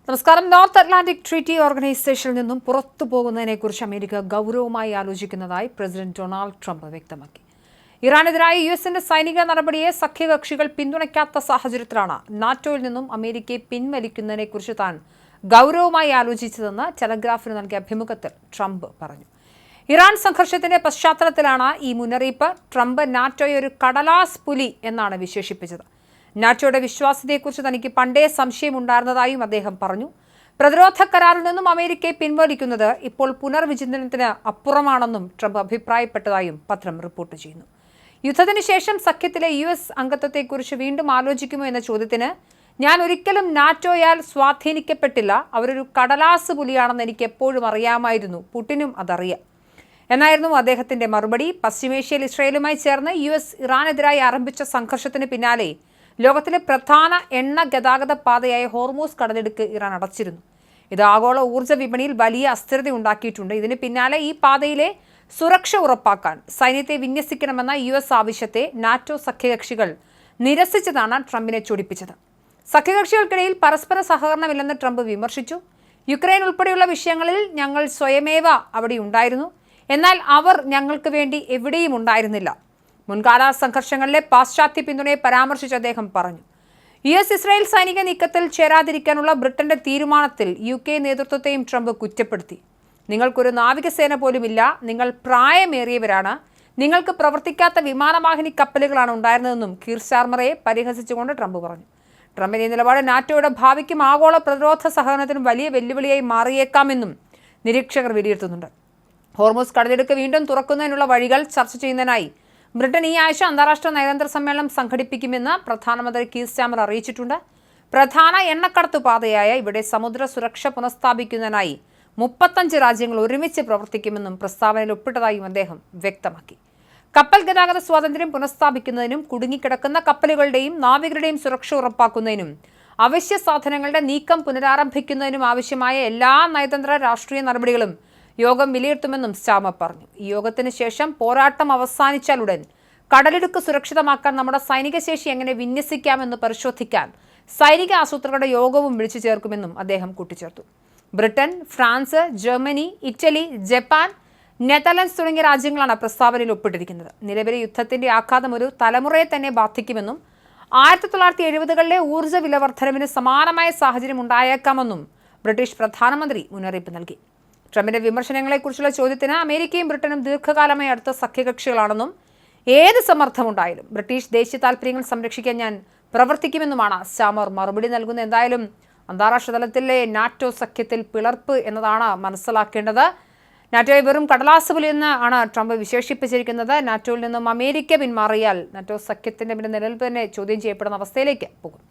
നമസ്കാരം. North Atlantic treaty ഓർഗനൈസേഷനിൽ നിന്നും പുറത്തു പോകുന്നതിനെക്കുറിച്ച് അമേരിക്ക ഗൗരവമായി ആലോചിക്കുന്നതായി പ്രസിഡന്റ് ഡൊണാൾഡ് ട്രംപ് വ്യക്തമാക്കി. ഇറാനെതിരായ യുഎസിന്റെ സൈനിക നടപടിയെ സഖ്യകക്ഷികൾ പിന്തുണയ്ക്കാത്ത സാഹചര്യത്തിലാണ് നാറ്റോയിൽ നിന്നും അമേരിക്കയെ പിൻവലിക്കുന്നതിനെക്കുറിച്ച് താൻ ഗൗരവമായി ആലോചിച്ചതെന്ന് ടെലഗ്രാഫിന് നൽകിയ അഭിമുഖത്തിൽ ട്രംപ് പറഞ്ഞു. ഇറാൻ സംഘർഷത്തിന്റെ പശ്ചാത്തലത്തിലാണ് ഈ മുന്നറിയിപ്പ്. ട്രംപ് നാറ്റോയെ ഒരു കടലാസ് പുലി എന്നാണ് വിശേഷിപ്പിച്ചത്. നാറ്റോയുടെ വിശ്വാസ്യതയെക്കുറിച്ച് തനിക്ക് പണ്ടേ സംശയമുണ്ടായിരുന്നതായും അദ്ദേഹം പറഞ്ഞു. പ്രതിരോധ കരാറിൽ നിന്നും അമേരിക്കയെ പിൻവലിക്കുന്നത് ഇപ്പോൾ പുനർവിചിന്തനത്തിന് അപ്പുറമാണെന്നും ട്രംപ് അഭിപ്രായപ്പെട്ടതായും പത്രം റിപ്പോർട്ട് ചെയ്യുന്നു. യുദ്ധത്തിന് ശേഷം സഖ്യത്തിലെ US അംഗത്വത്തെക്കുറിച്ച് വീണ്ടും ആലോചിക്കുമോ എന്ന ചോദ്യത്തിന് ഞാൻ ഒരിക്കലും നാറ്റോയാൽ സ്വാധീനിക്കപ്പെട്ടില്ല, അവരൊരു കടലാസ് പുലിയാണെന്ന് എനിക്ക് എപ്പോഴും അറിയാമായിരുന്നു, പുടിനും അതറിയാം എന്നായിരുന്നു അദ്ദേഹത്തിന്റെ മറുപടി. പശ്ചിമേഷ്യയിൽ ഇസ്രയേലുമായി ചേർന്ന് US ഇറാനെതിരായി ആരംഭിച്ച സംഘർഷത്തിന് പിന്നാലെ ലോകത്തിലെ പ്രധാന എണ്ണ ഗതാഗത പാതയായ ഹോർമൂസ് കടലിടുക്ക് ഇറാൻ അടച്ചിരുന്നു. ഇത് ആഗോള ഊർജ്ജ വിപണിയിൽ വലിയ അസ്ഥിരത ഉണ്ടാക്കിയിട്ടുണ്ട്. ഇതിന് പിന്നാലെ ഈ പാതയിലെ സുരക്ഷ ഉറപ്പാക്കാൻ സൈന്യത്തെ വിന്യസിക്കണമെന്ന US ആവശ്യത്തെ നാറ്റോ സഖ്യകക്ഷികൾ നിരസിച്ചതാണ് ട്രംപിനെ ചൊടിപ്പിച്ചത്. സഖ്യകക്ഷികൾക്കിടയിൽ പരസ്പര സഹകരണമില്ലെന്ന് ട്രംപ് വിമർശിച്ചു. യുക്രൈൻ ഉൾപ്പെടെയുള്ള വിഷയങ്ങളിൽ ഞങ്ങൾ സ്വയമേവ അവിടെ ഉണ്ടായിരുന്നു, എന്നാൽ അവർ ഞങ്ങൾക്ക് വേണ്ടി എവിടെയും ഉണ്ടായിരുന്നില്ല. മുൻകാല സംഘർഷങ്ങളിലെ പാശ്ചാത്യ പിന്തുണയെ പരാമർശിച്ച് അദ്ദേഹം പറഞ്ഞു. US ഇസ്രായേൽ സൈനിക നീക്കത്തിൽ ചേരാതിരിക്കാനുള്ള ബ്രിട്ടന്റെ തീരുമാനത്തിൽ UK നേതൃത്വത്തെയും ട്രംപ് കുറ്റപ്പെടുത്തി. നിങ്ങൾക്കൊരു നാവികസേന പോലുമില്ല, നിങ്ങൾ പ്രായമേറിയവരാണ്, നിങ്ങൾക്ക് പ്രവർത്തിക്കാത്ത വിമാനവാഹിനി കപ്പലുകളാണ് ഉണ്ടായിരുന്നതെന്നും കീർ സ്റ്റാർമറെ പരിഹസിച്ചുകൊണ്ട് ട്രംപ് പറഞ്ഞു. ട്രംപിന്റെ നിലപാട് നാറ്റോയുടെ ഭാവിക്കും ആഗോള പ്രതിരോധ സഹകരണത്തിനും വലിയ വെല്ലുവിളിയായി മാറിയേക്കാമെന്നും നിരീക്ഷകർ വിലയിരുത്തുന്നുണ്ട്. ഹോർമൂസ് കടലിടുക്ക് വീണ്ടും തുറക്കുന്നതിനുള്ള വഴികൾ ചർച്ച ചെയ്യുന്നതിനായി ബ്രിട്ടൻ ഈ ആഴ്ച അന്താരാഷ്ട്ര നയതന്ത്ര സമ്മേളനം സംഘടിപ്പിക്കുമെന്ന് പ്രധാനമന്ത്രി കീർ സ്റ്റാർമർ അറിയിച്ചിട്ടുണ്ട്. പ്രധാന എണ്ണക്കടത്ത് പാതയായ ഇവിടെ സമുദ്ര സുരക്ഷ പുനഃസ്ഥാപിക്കുന്നതിനായി 35 രാജ്യങ്ങൾ ഒരുമിച്ച് പ്രവർത്തിക്കുമെന്നും പ്രസ്താവനയിൽ ഒപ്പിട്ടതായും അദ്ദേഹം വ്യക്തമാക്കി. കപ്പൽ ഗതാഗത സ്വാതന്ത്ര്യം പുനഃസ്ഥാപിക്കുന്നതിനും കുടുങ്ങിക്കിടക്കുന്ന കപ്പലുകളുടെയും നാവികരുടെയും സുരക്ഷ ഉറപ്പാക്കുന്നതിനും അവശ്യ സാധനങ്ങളുടെ നീക്കം പുനരാരംഭിക്കുന്നതിനും ആവശ്യമായ എല്ലാ നയതന്ത്ര രാഷ്ട്രീയ നടപടികളും യോഗം വിലയിരുത്തുമെന്നും സ്റ്റാർമർ പറഞ്ഞു. ഈ യോഗത്തിന് ശേഷം പോരാട്ടം അവസാനിച്ചാലുടൻ കടലിടുക്ക് സുരക്ഷിതമാക്കാൻ നമ്മുടെ സൈനിക ശേഷി എങ്ങനെ വിന്യസിക്കാമെന്ന് പരിശോധിക്കാൻ സൈനിക ആസൂത്രകരുടെ യോഗവും വിളിച്ചു ചേർക്കുമെന്നും അദ്ദേഹം കൂട്ടിച്ചേർത്തു. Britain, France, Germany, Italy, Japan, Netherlands തുടങ്ങിയ രാജ്യങ്ങളാണ് പ്രസ്താവനയിൽ ഒപ്പിട്ടിരിക്കുന്നത്. നിലവിലെ യുദ്ധത്തിന്റെ ആഘാതം ഒരു തലമുറയെ തന്നെ ബാധിക്കുമെന്നും 1970കളിലെ ഊർജ്ജ വിലവർദ്ധനവിന് സമാനമായ സാഹചര്യം ഉണ്ടായേക്കാമെന്നും ബ്രിട്ടീഷ് പ്രധാനമന്ത്രി മുന്നറിയിപ്പ് നൽകി. ട്രംപിന്റെ വിമർശനങ്ങളെക്കുറിച്ചുള്ള ചോദ്യത്തിന് അമേരിക്കയും ബ്രിട്ടനും ദീർഘകാലമായി അടുത്ത സഖ്യകക്ഷികളാണെന്നും ഏത് സമ്മർദ്ദമുണ്ടായാലും ബ്രിട്ടീഷ് ദേശീയ താൽപര്യങ്ങൾ സംരക്ഷിക്കാൻ ഞാൻ പ്രവർത്തിക്കുമെന്നുമാണ് സ്റ്റാർമർ മറുപടി നൽകുന്നത്. എന്തായാലും അന്താരാഷ്ട്ര തലത്തിലെ നാറ്റോ സഖ്യത്തിൽ പിളർപ്പ് എന്നതാണ് മനസ്സിലാക്കേണ്ടത്. നാറ്റോയെ വെറും കടലാസ് പുലി എന്നാണ് ട്രംപ് വിശേഷിപ്പിച്ചിരിക്കുന്നത്. നാറ്റോയിൽ നിന്നും അമേരിക്ക പിന്മാറിയാൽ നാറ്റോ സഖ്യത്തിന്റെ നിലനിൽപ്പ് തന്നെ ചോദ്യം ചെയ്യപ്പെടുന്ന അവസ്ഥയിലേക്ക് പോകും.